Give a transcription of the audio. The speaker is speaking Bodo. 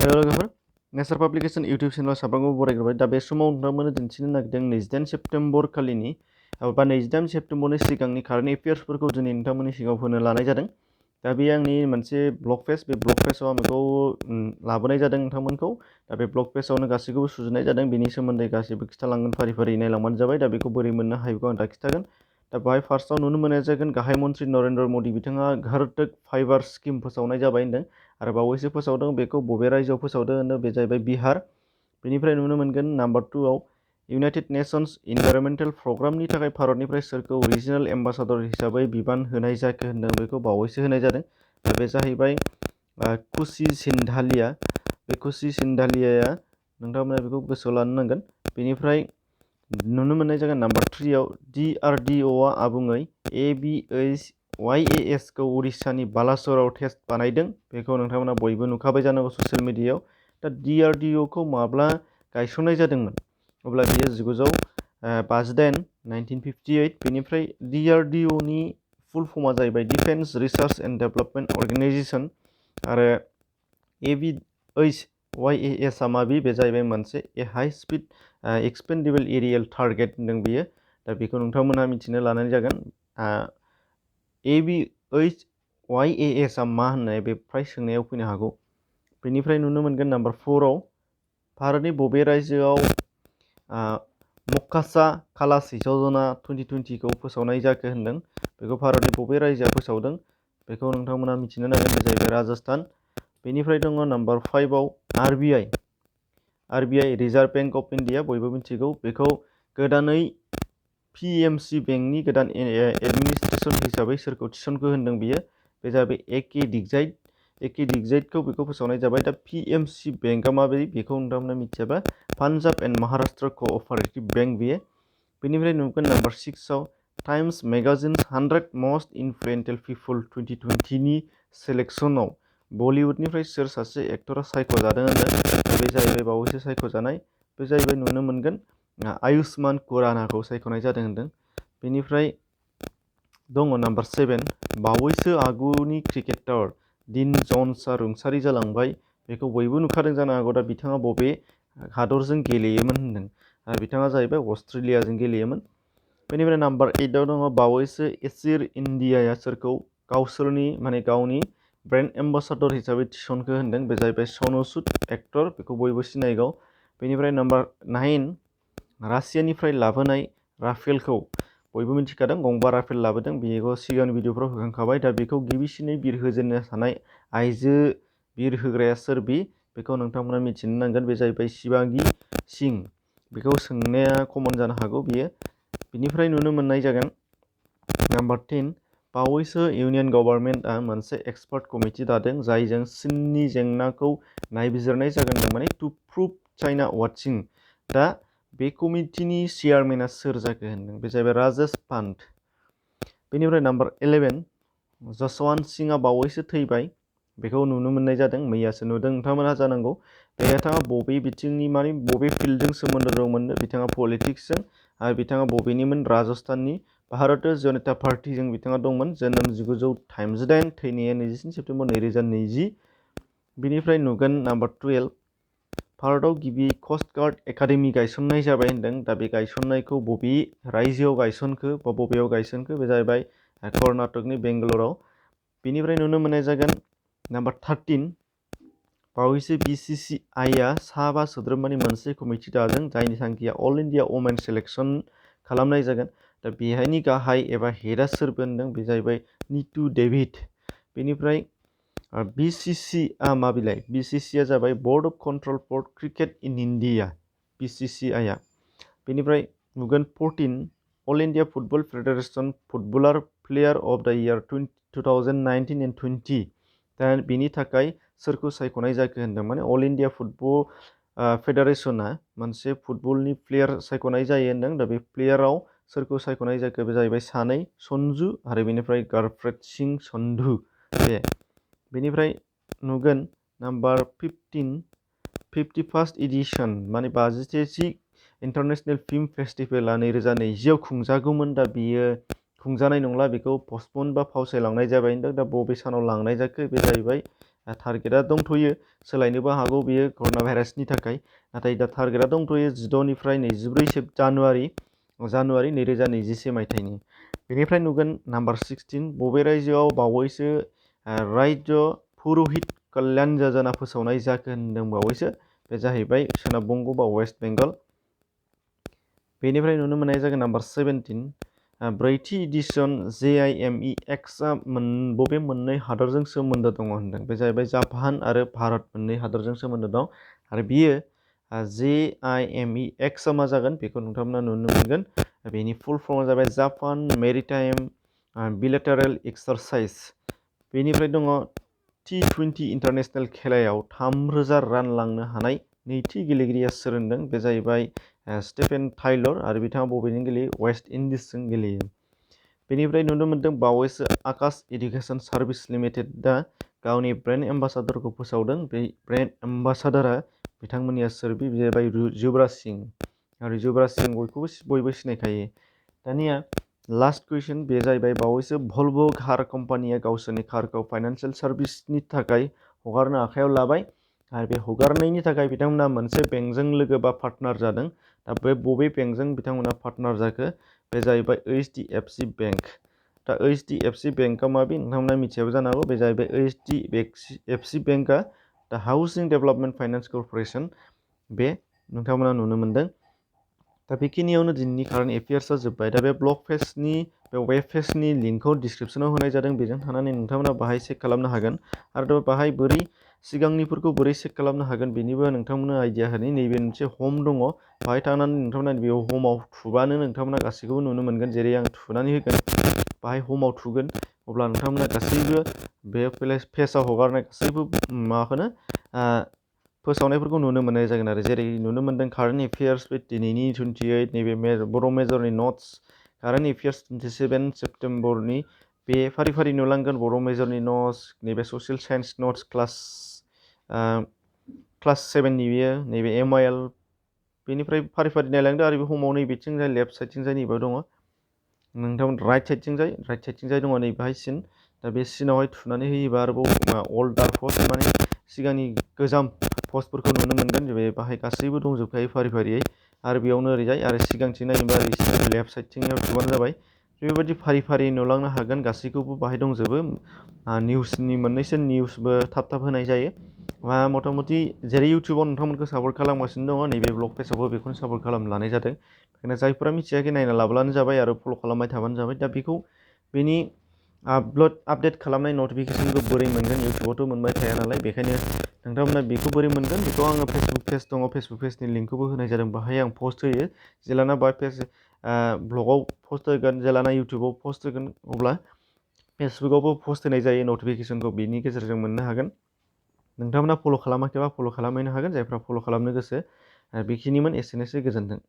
हेलो लोगोफोर नेचार पाब्लिकेशन इउटिउब चेनेलाव साफ्रोमबो बरायग्रोबाय दा बे समाव नोंथांमोननो दिन्थिनो नागिरदों 28 सेप्तेम्बर खालिनि बा 28 सेप्तेम्बरनि सिगांनि कारेन्ट एफेयार्सफोरखौ दिनै नोंथांमोननि सिगाङाव होनो लानाय जादों दा बे आंनि मोनसे ब्लग पेज बे ब्लग पेजाव आं बेखौ लाबोनाय जादों नोंथांमोनखौ दा बे ब्लग पेजावनो गासैखौबो सुजुनाय जादों बेनि सोमोन्दै गासैबो खिथालांगोन फारि फारि नायलांबानो जाबाय दा बेखौ बोरै मोननो हायो बेखौ आं दा खिथागोन दा बेहाय फार्स्टआव नुनो मोननाय जागोन गाहाय मन्त्रि नरेन्द्र मदि बिथाङा घर तक फाइबार स्किम फोसावनाय जाबाय होनदों आरो बावैसो फोसावदों बेखौ बबे रायजोआव फोसावदों होनो बे जाहैबाय बिहार बेनिफ्राय नुनो मोनगोन नाम्बार 2 आव इउनाइटेड नेशंस इनभाइरनमेन्टेल प्रग्रामनि थाखाय भारतनिफ्राय सोरखौ रिजनेल एम्बासाडर हिसाबै बिबान होनाय जाखो होनदों बेखौ बावैसो होनाय जादों दा बे जाहैबाय खुसि सिन्धालिया बे खुसि सिन्धालियाया नोंथांमोना बेखौ गोसोआव लानो नांगोन बेनिफ्राय नुनो मोननाय जागोन नाम्बार 3 आव DRDOआ आबुङै ABHYAS खौ उड़िसानि बालासराव टेस्ट बानायदों बेखौ नोंथांमोना बयबो नुखाबाय जानांगौ ससियेल मिडियायाव दा DRDO खौ माब्ला गायसननाय जादोंमोन अब्ला बेयो 1958 1958 बेनिफ्राय DRDO नि फुल फर्मआ जाहैबाय defence research and development organisation आरो ABHYAS आ माबि बे जाहैबाय मोनसे हाई स्पिड एक्सपेन्डेबल एरियेल टारगेट होनदों बियो दा बेखौ नोंथांमोनहा मिथिनो लानाय जागोन ABHYAS आ मा होननाय बे फ्राय सोंनायाव फैनो हागौ बेनिफ्राय नुनो मोनगोन नाम्बार 4 आव भारतनि बबे रायजोआव मकासा खालासि जजना 2020 खौ फोसावनाय जाखो होनदों बेखौ भारतनि बबे रायजोआ फोसावदों बेखौ नोंथांमोना मिथिनो नांगोन बे जाहैबाय राजस्थान बेनिफ्राय दङ नाम्बार 5 आव RBI reserve bank of India बयबो मिथिगौ बेखौ गोदानै PMC बेंकनि गोदान एडमिनिस्ट्रेसन हिसाबै सोरखौ थिसनखो होनदों बियो बे जाबाय एके दिग्जाइटखौ बेखौ फोसावनाय जाबाय दा PMC बेंकआ माबायदि बेखौ नोंथांमोना मिथियाबा पान्जाब एन्ड महाराष्ट्र कअपारेटिभ बेंक बियो बेनिफ्राय नुगोन नाम्बार 6 आव टाइम्स मेगाजिन्स 100 मस्ट इनफ्लुएन्शियल पिपल 2020 नि सेलेक्सनाव बलिउडनिफ्राय सोर सासे एक्टरा सायख'जादों होनदों बे जाहैबाय बावैसो सायख'जानाय बे जाहैबाय नुनो मोनगोन आयुष्मान खुरानाखौ सायख'नाय जादों होनदों बेनिफ्राय दङ नाम्बार 7 बावैसो आगुनि क्रिकेटार डिन जन्सआ रुंसारि जालांबाय बेखौ बयबो नुखादों जानो हागौ दा बिथाङा बबे हादरजों गेलेयोमोन होनदों बिथाङा जाहैबाय अस्ट्रेलियाजों गेलेयोमोन बेनिफ्राय नाम्बार 8 आव दङ बावैसो एसिर इन्डियाया सोरखौ गावनि ब्रेन्ड एम्बासाडर हिसाबै थिसनखो होनदों बे जाहैबाय सनु सुद एक्टर बेखौ बयबो सिनायगौ बेनिफ्राय नाम्बार 9 रासियानिफ्राय लाबोनाय राफेलखौ बयबो मिथिखादों गंबा राफेल लाबोदों बेखौ सिगांनि भिडिअफ्राव होखांखाबाय दा बेखौ गिबिसिनै बिरहोजेननो हानाय आइजो बिरहोग्राया सोर बेखौ नोंथांमोना मिथिनो नांगोन बे जाहैबाय शिवांगी सिं बेखौ सोंनाया कमन जानो हागौ बियो बिनिफ्राय नुनो मोननाय जागोन नाम्बार 10 बावैसो इउनियन गभर्नमेन्टआ मोनसे एक्सपार्ट कमिटि दादों जायजों चीननि जेंनाखौ नायबिजिरनाय जागोन माने टु प्रुभ चाइना वाचिं दा बे कमिटिनि चेयारमेना सोर जाखो होनदों बे जाहैबाय राजेश पान्त बेनिफ्राय नाम्बार 11 जसवन्त सिंहआ बावैसो थैबाय बेखौ नुनो मोननाय जादों मैयासो नुदों नोंथांमोनहा जानांगौ बिथाङा बबे बिथिंनि माने बबे फिल्डजों सोमोन्दो दंमोन बिथाङा पलिटिक्सजों आरो बिथाङा बबेनिमोन राजस्थाननि भारतीय जनता पार्टीजों बिथाङा दंमोन जोनोम 1938 थैनाया 23 सेप्तेम्बर 2020 बिनिफ्राय नुगोन नाम्बार 12 भारतआव गिबि कस्ट गार्ड एकाडेमि गायसननाय जाबाय होनदों दा बे गायसननायखौ बबे रायजोआव गायसनखो बा बबेयाव गायसनखो बे जाहैबाय कर्नाटकनि बेंगालराव बिनिफ्राय नुनो मोननाय जागोन नाम्बार 13 बावैसो BCCIआ 7 सोद्रोमानि मोनसे कमिटि दादों जायनि थांखिया अल इन्डिया वमेन सेलेक्सन खालामनाय जागोन दा बेहायनि गाहाय एबा हेडआ सोरबो होनदों बे जाहैबाय नीतू डेभिड बेनिफ्राय BCCआ मा बिलाइ BCCआ जाबाय board of control for cricket in India BCCIआ बेनिफ्राय नुगोन 14 अल इन्डिया फुटबल फेडारेसन फुटबलार player of the year 2019 and 20 दा बेनि थाखाय सोरखौ सायख'नाय जाखो होनदों माने अल इन्डिया फुटबल फेडारेसना मोनसे फुटबलनि प्लेयार सायख'नाय जायो होनदों दा बे प्लेयाराव सोरखौ सायख'नाय जाखो बे जाहैबाय सानै सन्जु आरो बेनिफ्राय गुरप्रीत सिंह संधू बेनिफ्राय नुगोन नाम्बार 51st एडिशन माने 53 इन्टारनेशनेल फिल्म फेस्टिभेला 2020 आव खुंजागौमोन दा बियो खुंजानाय नंला बेखौ पस्टपन बा फावसायलांनाय जाबाय होनदों दा बबे सानाव लांनाय जाखो बे जाहैबाय टारगेटआ दंथ'यो, सोलायनोबो हागौ बेयो कर'ना भाइरासनि थाखाय, नाथाय दा टारगेटआ दंथ'यो 16निफ्राय 24 जानुवारि 2021 मायथाइनि। बेनिफ्राय नुगोन नाम्बार 16 बबे रायजोआव बावैसो राज्य पुर'हित कल्याण योजना फोसावनाय जाखो होनदों बावैसो, बे जाहैबाय सोनाब बंग' बा वेस्ट बेंगल। बेनिफ्राय नुनो मोननाय जागोन नाम्बार 17 ब्रैथि एडिशन JIME-Xआ बबे मोननै हादरजों सोमोन्दो दङ होनदों, बे जाहैबाय जापान आरो भारत मोननै हादरजों सोमोन्दो दं। आरो बियो JIME-Xआ मा जागोन बेखौ नोंथांमोना नुनो मोनगोन। बेनि फुल फर्मआ जाबाय जापान मेरिटाइम बिलेटारेल एक्सारसाइज। बेनिफ्राय दङ T20 इन्टारनेशनेल खेलायाव 3000 रान लांनो हानाय नैथि गेलेगिरिया सोर होनदों, बे जाहैबाय स्टेफेन टाइलर आरो बिथाङा बबेजों गेलेयो, वेस्ट इंडिजजों गेलेयो। बेनिफ्राय नुनो मोनदों बावैसो आकाश एडुकेशन सार्भिस लिमिटेडआ गावनि ब्रेन्ड एम्बासाडरखौ फोसावदों। बे ब्रेन्ड एम्बासाडरा बिथांमोननिया सोर, बे जाहैबाय युवराज सिं। आरो युवराज सिं बयबो सिनायखायो। दानिया लास्ट कुइसन, बे जाहैबाय बावैसो भल्भ' कार कम्पानिया गावसोरनि कारखौ फाइनान्सियेल सार्भिसनि थाखाय हगारनो आखायाव लाबाय आरो बे हगारनायनि थाखाय बिथांमोना मोनसे बेंकजों लोगो बा पार्टनार जादों। दा बे बबे बेंकजों बिथांमोना पार्टनार जाखो, बे जाहैबाय HDFC बेंक। दा HDFC बेंकआ माबे नोंथांमोना मिथियाबो जानो हागौ, बे जाहैबाय HDFC बेंकआ दा हाउसिं डेभेलपमेन्ट फाइनान्स कर्प'रेसन, बे नोंथांमोना नुनो मोनदों। दा बेखिनियावनो दिनैनि कारेन्ट एफेयार्सआ जोब्बाय। दा बे ब्लग पेजनि बे वेब पेजनि लिंकखौ डिसक्रिपसनाव होनाय जादों, बेजों थानानै नोंथांमोना बाहाय चेक खालामनो हागोन। आरो बाहाय बोरै सिगांनिफोरखौ बोरै चेक खालामनो हागोन बेनिबो नोंथांमोननो आइडिया होनि। नैबे मोनसे हम दङ, बाहाय थांनानै नोंथांमोना बेयाव हमाव थुबानो नोंथांमोना गासैखौबो नुनो मोनगोन। जेरै आं थुनानै होगोन, बाहाय हमाव थुगोन, अब्ला नोंथांमोना गासैबो बे पेजआव हगारनाय गासैबो माबाखौनो फोसावनायफोरखौ नुनो मोननाय जागोन। आरो जेरै नुनो मोनदों कारेन्ट एफेयार्स बे दिनैनि 28 नैबे बर' मेजरनि नट्स, कारेन्ट एफेयार्स 27 सेप्तेम्बरनि बे फारि फारि नुलांगोन। बर' मेजरनि नट्स, नैबे ससियेल साइन्स नट्स क्लास 7नि बेयो नैबे MIL, बेनिफ्राय फारि फारि नायलांदो। आरो बे हमाव नैबेथिंजाय लेफ्ट साइडथिंजाय नैबे दङ, नोंथांमोन राइट साइडथिंजाय दङ नैबेहाय सिन। दा बे सिनावहाय थुनानै होयोबा आरोबाव अल्डार पस्ट माने सिगांनि गोजाम पस्टफोरखौ नुनो मोनगोन। बे बाहाय गासैबो दंजोबखायो फारि फारियै। आरो बेयावनो ओरैजाय आरो सिगांथिं नायोबा ओरै लेफ्ट साइडथिंयाव थुबानो जाबाय। बेबायदि फारि फारि नुलांनो हागोन, गासैखौबो बाहाय दंजोबो। निउसनि मोननैसो निउसबो थाब थाब होनाय जायो। मथा मथि जेरै इउटुबाव नोंथांमोनखौ सापर्ट खालामगासिनो दङ, नैबे ब्लग पेजावबो बेखौनो सापर्ट खालामनो लानाय जादों। बेखायनो जायफोरा मिथियाखै नायना लाब्लानो जाबाय आरो फल' खालामबाय थाबानो जाबाय। दा बेखौ बेनि आपडेट खालामनाय नटिफिकेसनखौ बोरै मोनगोन, इउटुबावथ' मोनबाय थाया नालाय, बेखायनो नोंथांमोना बेखौ बोरै मोनगोन बेखौ आङो फेसबुक पेज दङ, फेसबुक पेजनि लिंकखौबो होनाय जादों। बाहाय आं पस्ट होयो, जेलाना बा पेज ब्लगाव पस्ट होगोन, जेलाना इउटुबाव पस्ट होगोन, अब्ला फेसबुकआवबो पस्ट होनाय जायो नटिफिकेसनखौ, बेनि गेजेरजों मोननो हागोन। नोंथांमोना फल' खालामाखैबा फल' खालामहैनो हागोन, जायफ्रा फल' खालामनो गोसो। बेखिनिमोन, एसेनोसै, गोजोन्थों।